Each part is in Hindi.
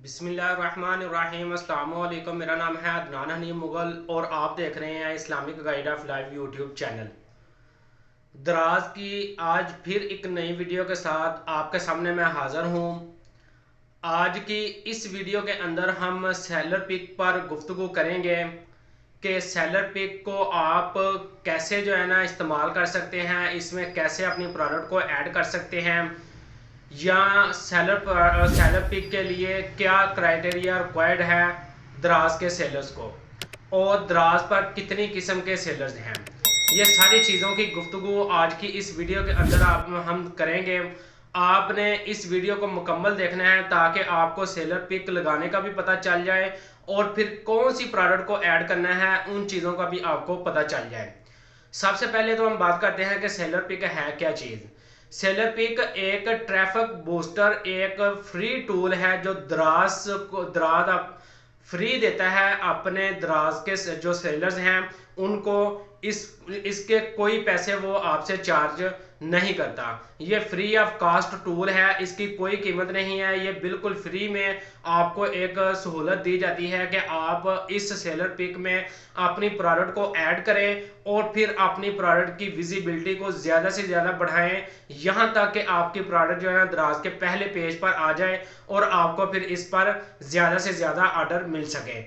बिस्मिल्लाहिर्रहमानिर्रहीम। अस्सलाम वालेकुम। मेरा नाम है अदनान हनीम मुगल और आप देख रहे हैं Islamic guide of life YouTube channel. दराज की आज फिर एक नई वीडियो के साथ आपके सामने मैं हाज़िर हूँ। आज की इस वीडियो के अंदर हम सेलर पिक पर गुफ्तगू करेंगे कि सेलर पिक को आप कैसे इस्तेमाल कर सकते हैं, इसमें कैसे अपनी प्रोडक्ट को ऐड कर सकते हैं, या सेलर पिक के लिए क्या क्राइटेरिया रिक्वायर्ड है दराज के सेलर्स को, और दराज पर कितनी किस्म के सेलर्स हैं। ये सारी चीज़ों की गुफ्तगू आज की इस वीडियो के अंदर हम करेंगे। आपने इस वीडियो को मुकम्मल देखना है ताकि आपको सेलर पिक लगाने का भी पता चल जाए और फिर कौन सी प्रोडक्ट को ऐड करना है उन चीज़ों का भी आपको पता चल जाए। सबसे पहले तो हम बात करते हैं कि सेलर पिक है क्या चीज़। सेलर पिक एक ट्रैफिक बूस्टर, एक फ्री टूल है जो दराज फ्री देता है अपने दराज के जो सेलर्स हैं उनको। इसके कोई पैसे वो आपसे चार्ज नहीं करता। ये फ्री ऑफ कास्ट टूल है, इसकी कोई कीमत नहीं है। ये बिल्कुल फ्री में आपको एक सहूलत दी जाती है कि आप इस सेलर पिक में अपनी प्रोडक्ट को ऐड करें और फिर अपनी प्रोडक्ट की विजिबिलिटी को ज़्यादा से ज़्यादा बढ़ाएं, यहाँ तक कि आपकी प्रोडक्ट दराज के पहले पेज पर आ जाए और आपको फिर इस पर ज़्यादा से ज़्यादा ऑर्डर मिल सके।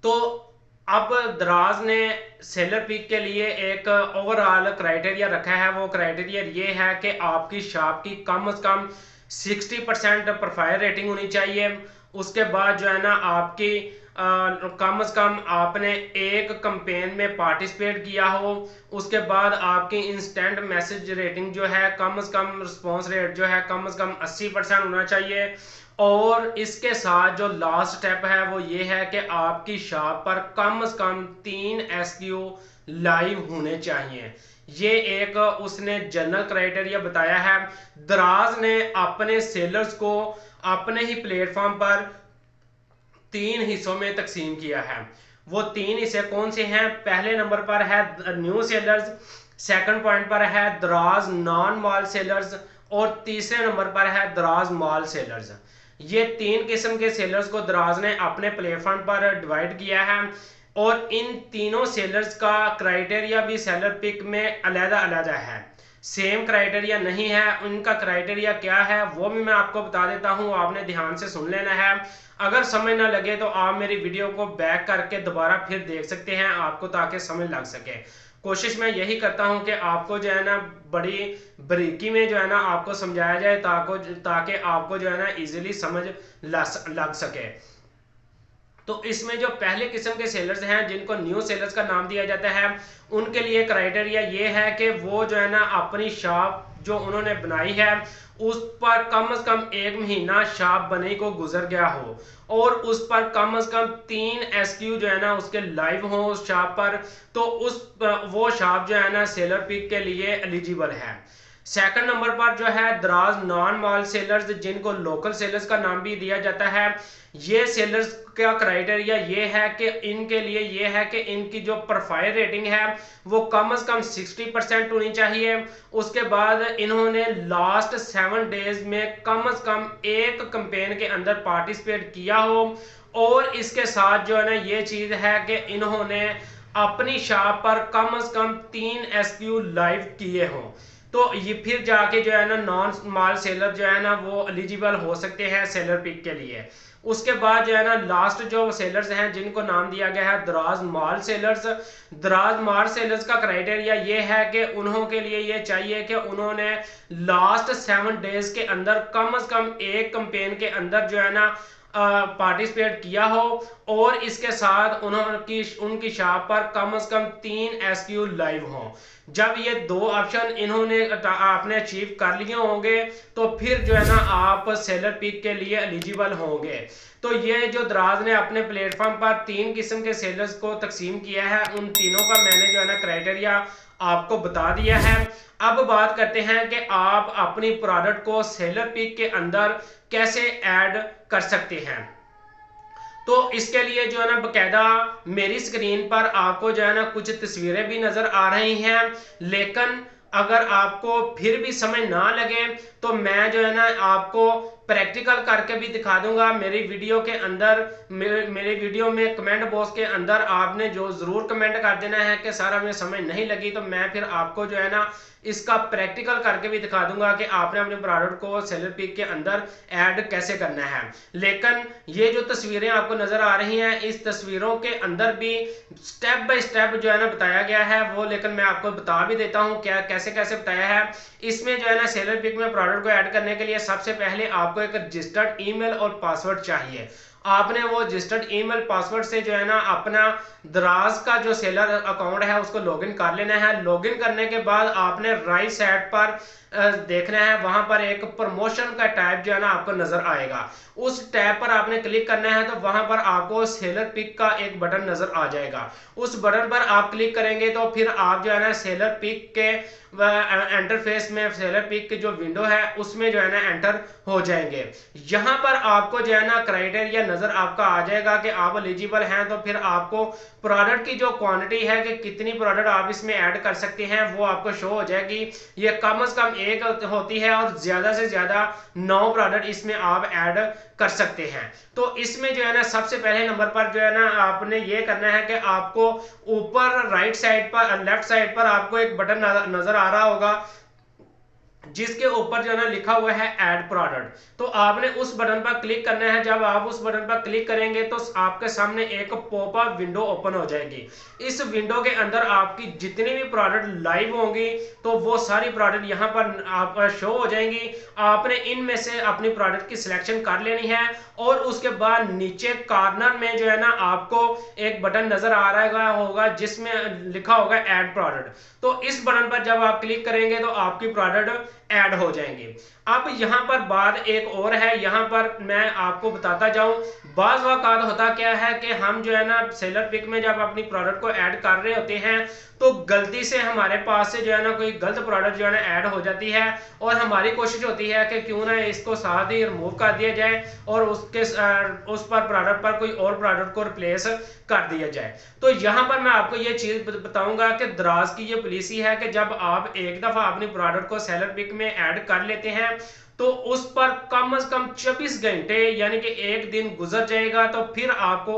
तो अब दराज ने सेलर पिक के लिए एक ओवरऑल क्राइटेरिया रखा है। वो क्राइटेरिया ये है कि आपकी शॉप की कम से कम 60% प्रोफाइल रेटिंग होनी चाहिए। उसके बाद आपकी कम से कम आपने एक कैंपेन में पार्टिसिपेट किया हो। उसके बाद आपकी इंस्टेंट मैसेज रेटिंग कम से कम रिस्पॉन्स रेट कम से कम 80% होना चाहिए। और इसके साथ जो लास्ट स्टेप है वो ये है कि आपकी शॉप पर कम से कम 3 SKU लाइव होने चाहिए। ये एक उसने जनरल क्राइटेरिया बताया है। दराज ने अपने सेलर्स को अपने ही प्लेटफॉर्म पर 3 हिस्सों में तकसीम किया है। वो 3 हिस्से कौन से हैं? पहले नंबर पर है न्यू सेलर्स, सेकंड पॉइंट पर है दराज नॉन मॉल सेलर्स और तीसरे नंबर पर है दराज मॉल सेलर्स। ये 3 किस्म के सेलर्स को दराज ने अपने प्लेटफॉर्म पर डिवाइड किया है और इन तीनों सेलर्स का क्राइटेरिया भी सेलर पिक में अलग-अलग है, सेम क्राइटेरिया नहीं है। उनका क्राइटेरिया क्या है वो भी मैं आपको बता देता हूँ, आपने ध्यान से सुन लेना है। अगर समझ ना लगे तो आप मेरी वीडियो को बैक करके दोबारा फिर देख सकते हैं आपको, ताकि समझ लग सके। कोशिश मैं यही करता हूं कि आपको बड़ी बारीकी में आपको समझाया जाए ताकि आपको इजीली समझ लग सके। तो इसमें जो पहले किस्म के सेलर्स हैं जिनको न्यू सेलर्स का नाम दिया जाता है, उनके लिए क्राइटेरिया ये है कि वो अपनी शॉप जो उन्होंने बनाई है उस पर कम से कम 1 महीना शॉप बने को गुजर गया हो और उस पर कम से कम 3 SKU उसके लाइव हो उस शॉप पर, तो वो शॉप सेलर पिक के लिए एलिजिबल है। सेकंड नंबर पर दराज नॉन मॉल सेलर्स, जिनको लोकल सेलर्स का नाम भी दिया जाता है। ये सेलर्स का क्राइटेरिया ये है कि इनके लिए ये है कि इनकी जो प्रोफाइल रेटिंग है वो कम से कम 60% होनी चाहिए। उसके बाद इन्होंने लास्ट 7 डेज में कम से कम एक कैंपेन के अंदर पार्टिसिपेट किया हो और इसके साथ ये चीज है कि इन्होंने अपनी शॉप पर कम से कम 3 SKU लाइव किए हों, तो ये फिर जाके नॉन मॉल सेलर वो एलिजिबल हो सकते हैं सेलर पिक के लिए। उसके बाद लास्ट जो सेलर्स हैं जिनको नाम दिया गया है दराज मॉल सेलर्स। दराज मॉल सेलर्स का क्राइटेरिया ये है कि उन्हों के लिए ये चाहिए कि उन्होंने लास्ट 7 डेज के अंदर कम से कम एक कैंपेन के अंदर पार्टिसिपेट किया हो और इसके साथ उनकी शॉप पर कम से कम 3 SKU लाइव हो। जब ये 2 ऑप्शन इन्होंने आपने अचीव कर लिए होंगे तो फिर आप सेलर पिक के लिए एलिजिबल होंगे। तो ये जो दराज ने अपने प्लेटफॉर्म पर 3 किस्म के सेलर्स को तकसीम किया है, उन तीनों का मैंने क्राइटेरिया आपको बता दिया है। अब बात करते हैं कि आप अपनी प्रोडक्ट को सेलर पिक के अंदर कैसे ऐड कर सकते हैं। तो इसके लिए बकायदा मेरी स्क्रीन पर आपको कुछ तस्वीरें भी नजर आ रही हैं, लेकिन अगर आपको फिर भी समझ ना लगे तो मैं आपको प्रैक्टिकल करके भी दिखा दूंगा। मेरी वीडियो के अंदर मेरे वीडियो में कमेंट बॉक्स के अंदर आपने जो ज़रूर कमेंट कर देना है कि सर हमें समझ नहीं लगी, तो मैं फिर आपको जो है ना इसका प्रैक्टिकल करके भी दिखा दूंगा कि आपने अपने प्रोडक्ट को सेलर पिक के अंदर ऐड कैसे करना है। लेकिन ये जो तस्वीरें आपको नजर आ रही हैं, इस तस्वीरों के अंदर भी स्टेप बाय स्टेप जो है ना बताया गया है वो, लेकिन मैं आपको बता भी देता हूँ क्या कैसे कैसे बताया है। इसमें जो है ना सेलर पिक में प्रोडक्ट को ऐड करने के लिए सबसे पहले आपको एक रजिस्टर्ड ईमेल और पासवर्ड चाहिए। आपने वो रजिस्टर्ड ईमेल पासवर्ड से जो है ना अपना दराज का जो सेलर अकाउंट है उसको लॉगिन कर लेना है। लॉगिन करने के बाद आपने राइट साइड पर देखना है, वहां पर एक प्रमोशन का टैब जो है ना आपको नजर आएगा। उस टैब पर आपने क्लिक करना है तो वहां पर आपको सेलर पिक का एक बटन नजर आ जाएगा। उस बटन पर आप क्लिक करेंगे तो फिर आप जो है ना सेलर पिक के इंटरफेस में सेलर पिक की जो विंडो है उसमें जो है ना एंटर हो जाएंगे। यहाँ पर आपको जो है ना क्राइटेरिया नजर आपका आ जाएगा कि आप एलिजिबल हैं, तो फिर आपको प्रोडक्ट की जो क्वांटिटी है कि कितनी प्रोडक्ट आप इसमें ऐड कर सकते हैं वो आपको शो हो जाएगी। ये कम से कम एक होती है और ज्यादा से ज्यादा 9 प्रोडक्ट इसमें आप ऐड कर सकते हैं। तो इसमें जो है ना सबसे पहले नंबर पर जो है ना आपने ये करना है कि आपको ऊपर राइट साइड पर लेफ्ट साइड पर आपको एक बटन नजर आ रहा होगा जिसके ऊपर जो है ना लिखा हुआ है ऐड प्रोडक्ट। तो आपने उस बटन पर क्लिक करना है। जब आप उस बटन पर क्लिक करेंगे तो आपके सामने एक पॉपअप विंडो ओपन हो जाएगी। इस विंडो के अंदर आपकी जितनी भी प्रोडक्ट लाइव होंगी तो वो सारी प्रोडक्ट यहाँ पर आप शो हो जाएंगी। आपने इनमें से अपनी प्रोडक्ट की सिलेक्शन कर लेनी है और उसके बाद नीचे कॉर्नर में जो है ना आपको एक बटन नजर आ रहा होगा जिसमें लिखा होगा ऐड प्रोडक्ट। तो इस बटन पर जब आप क्लिक करेंगे तो आपकी प्रोडक्ट ऐड हो जाएंगे। अब यहाँ पर बात एक और है, यहाँ पर मैं आपको बताता जाऊं। बाज़ वक़्त होता क्या है कि हम जो है ना सेलर पिक में जब अपनी प्रोडक्ट को ऐड कर रहे होते हैं तो गलती से हमारे पास से जो है ना कोई गलत प्रोडक्ट जो है ना ऐड हो जाती है और हमारी कोशिश होती है कि क्यों ना इसको साथ ही रिमूव कर दिया जाए और उस पर प्रोडक्ट पर कोई और प्रोडक्ट को रिप्लेस कर दिया जाए। तो यहाँ पर मैं आपको ये चीज बताऊंगा कि दराज की ये पॉलिसी है कि जब आप एक दफा अपनी प्रोडक्ट को सेलर पिक में ऐड कर लेते हैं तो उस पर कम से कम 24 घंटे यानी कि एक दिन गुजर जाएगा तो फिर आपको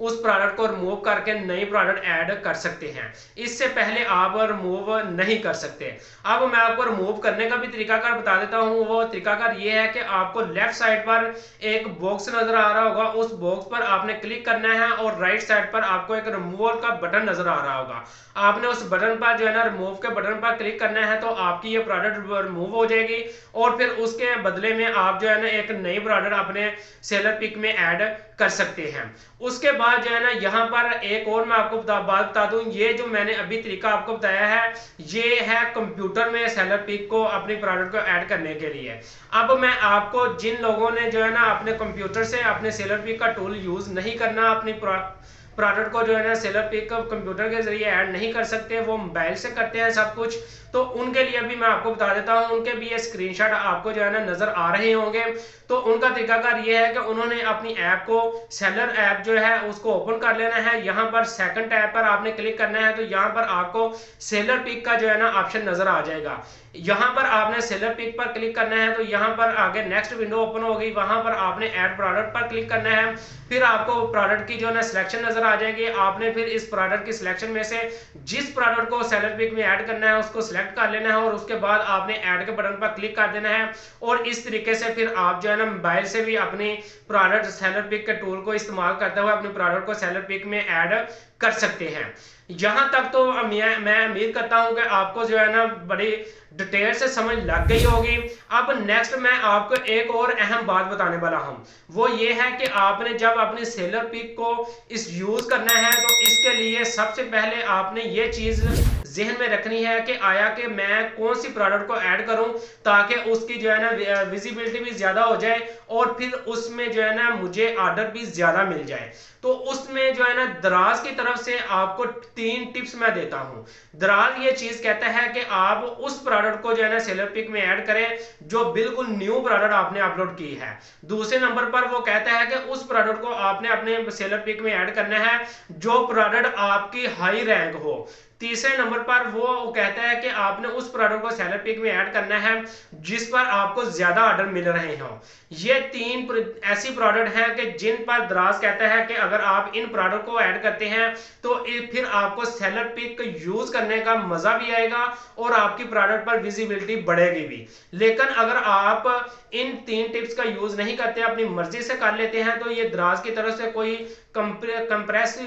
उस प्रोडक्ट को रिमूव करके नई प्रोडक्ट ऐड कर सकते हैं। इससे पहले आप रिमूव नहीं कर सकते। अब मैं आपको रिमूव करने का भी तरीकाकार बता देता हूं। वो तरीकाकार ये है कि आपको लेफ्ट साइड पर एक बॉक्स नजर आ रहा होगा, उस बॉक्स पर आपने क्लिक करना है और राइट साइड पर आपको एक रिमूवल का बटन नजर आ रहा होगा। आपने उस बटन पर जो है ना रिमूव के बटन पर क्लिक करना है तो आपकी ये प्रोडक्ट रिमूव हो जाएगी और फिर उसके बदले में आप जो है ना एक नई प्रोडक्ट अपने सेलर पिक में ऐड कर सकते हैं। उसके बाद जो है ना यहाँ पर एक और मैं आपको बात बता दूं, ये जो मैंने अभी तरीका आपको बताया है ये है कंप्यूटर में सेलर पिक को अपनी प्रोडक्ट को ऐड करने के लिए। अब मैं आपको जिन लोगों ने जो है ना अपने कंप्यूटर से अपने सेलर पिक का टूल यूज नहीं करना, अपनी प्रोडक्ट को जो है ना सेलर पिक कंप्यूटर के जरिए ऐड नहीं कर सकते, वो मोबाइल से करते हैं सब कुछ, तो उनके लिए भी मैं आपको बता देता हूं। उनके भी ये स्क्रीनशॉट आपको जो है ना नजर आ रहे होंगे। तो उनका तरीकाकार ये है कि उन्होंने अपनी ऐप को सेलर ऐप जो है उसको ओपन कर लेना है। यहाँ पर सेकंड टैब पर आपने क्लिक करना है तो यहाँ पर आपको सेलर पिक का जो है ना ऑप्शन नजर आ जाएगा। यहाँ पर आपने सेलर पिक पर क्लिक करना है तो यहाँ पर आगे नेक्स्ट विंडो ओपन होगी, वहां पर आपने ऐड प्रोडक्ट पर क्लिक करना है। फिर आपको प्रोडक्ट की जो है ना सिलेक्शन नजर आ जाएगी। आपने फिर इस प्रोडक्ट की सिलेक्शन में से जिस प्रोडक्ट को सेलर पिक में ऐड करना है उसको सिलेक्ट कर लेना है और उसके बाद आपने ऐड के बटन पर क्लिक कर देना है। और इस तरीके से फिर आप जो है ना मोबाइल से भी अपनी प्रोडक्ट सेलर पिक के टूल को इस्तेमाल करते हुए अपनी प्रोडक्ट को सेलर पिक में ऐड कर सकते हैं। यहां तक तो मैं उम्मीद करता हूं कि आपको जो है ना बड़ी डिटेल से समझ लग गई होगी। अब नेक्स्ट मैं आपको एक और अहम बात बताने वाला हूं, वो ये है कि आपने जब अपनी सेलर पिक को इस यूज करना है तो इसके लिए सबसे पहले आपने ये चीज जहन में रखनी है कि आया कि मैं कौन सी प्रोडक्ट को ऐड करूं ताकि उसकी जो है ना विजिबिलिटी भी ज्यादा हो जाए और फिर उसमें जो है ना मुझे ऑर्डर भी ज्यादा मिल जाए। तो उसमें जो है ना दराज की तरफ से आपको 3 टिप्स मैं देता हूं। दराज ये चीज कहता है कि आप उस प्रोडक्ट को जो है ना सेलर पिक में ऐड करें जो बिल्कुल न्यू प्रोडक्ट आपने अपलोड की है। दूसरे नंबर पर वो कहता है कि उस प्रोडक्ट को आपने अपने सेलर पिक में ऐड करना है जो प्रोडक्ट आपकी हाई रैंक हो। तीसरे नंबर पर वो कहता है कि आपने उस प्रोडक्ट को सेलर पिक में ऐड करना है जिस पर आपको ज्यादा ऑर्डर मिल रहे हो। ये 3 ऐसी प्रोडक्ट हैं कि जिन पर दराज कहता है कि अगर आप इन प्रोडक्ट को ऐड करते हैं तो फिर आपको सेलर पिक यूज करने का मजा भी आएगा और आपकी प्रोडक्ट पर विजिबिलिटी बढ़ेगी भी। लेकिन अगर आप इन 3 टिप्स का यूज नहीं करते, अपनी मर्जी से कर लेते हैं, तो ये दराज की तरफ से कोई कंप्रेस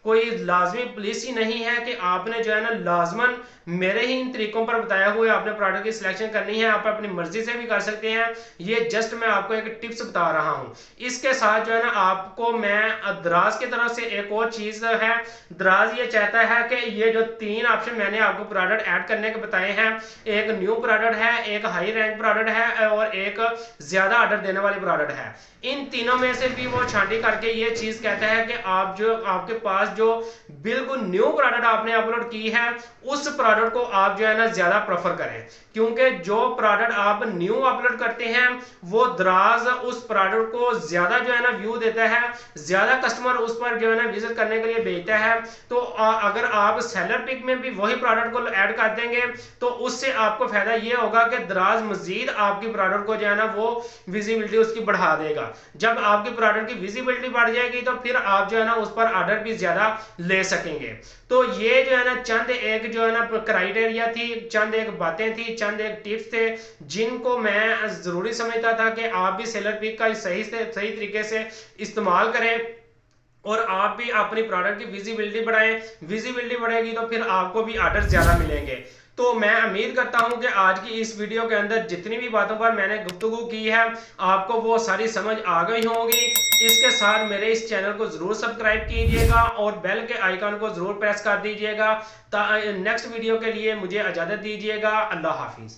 कोई लाजमी पॉलिसी नहीं है कि आपने जो है ना लाजमन मेरे ही इन तरीकों पर बताया हुआ आपने प्रोडक्ट की सिलेक्शन करनी है। आप अपनी मर्जी से भी कर सकते हैं। ये जस्ट मैं आपको एक टिप्स बता रहा हूं। इसके साथ जो है ना आपको मैं दराज की तरफ से एक और चीज है, दराज ये चाहता है कि ये जो 3 ऑप्शन मैंने आपको प्रोडक्ट ऐड करने के बताए हैं, एक न्यू प्रोडक्ट है, एक हाई रैंक प्रोडक्ट है और एक ज्यादा ऑर्डर देने वाली प्रोडक्ट है। इन तीनों में से भी वो छांटी करके ये चीज कहता है कि आप जो आपके पास जो बिल्कुल न्यू प्रोडक्ट आपने अपलोड की है उस प्रोडक्ट को आप जो है ना ज्यादा प्रेफर करें, क्योंकि जो प्रोडक्ट आप न्यू अपलोड करते हैं वो दराज उस प्रोडक्ट को ज्यादा जो है ना व्यू देता है, ज्यादा कस्टमर उस पर जो है ना विजिट करने के लिए भेजता है। तो अगर आप सेलर पिक में भी वही प्रोडक्ट को ऐड कर देंगे तो उससे आपको फायदा ये होगा कि दराज मजीद आपकी प्रोडक्ट को जो है ना वो विजिबिलिटी उसकी बढ़ा देगा। जब आपकी प्रोडक्ट की विजिबिलिटी बढ़ जाएगी तो फिर आप जो है ना उस पर ऑर्डर भी ज्यादा ले सकेंगे। तो ये जो है ना चंद एक जो है ना क्राइटेरिया थी, चंद एक बातें थी, चंद एक टिप्स थे जिनको मैं जरूरी समझता था कि आप भी सेलर पिक का सही तरीके से इस्तेमाल करें और आप भी अपनी प्रोडक्ट की विजिबिलिटी बढ़ाएं। विजिबिलिटी बढ़ेगी तो फिर आपको भी ऑर्डर ज्यादा मिलेंगे। तो मैं उम्मीद करता हूं कि आज की इस वीडियो के अंदर जितनी भी बातों पर मैंने गुफ्तगू की है आपको वो सारी समझ आ गई होगी। इसके साथ मेरे इस चैनल को जरूर सब्सक्राइब कीजिएगा और बेल के आइकन को जरूर प्रेस कर दीजिएगा। नेक्स्ट वीडियो के लिए मुझे इजाजत दीजिएगा। अल्लाह हाफिज।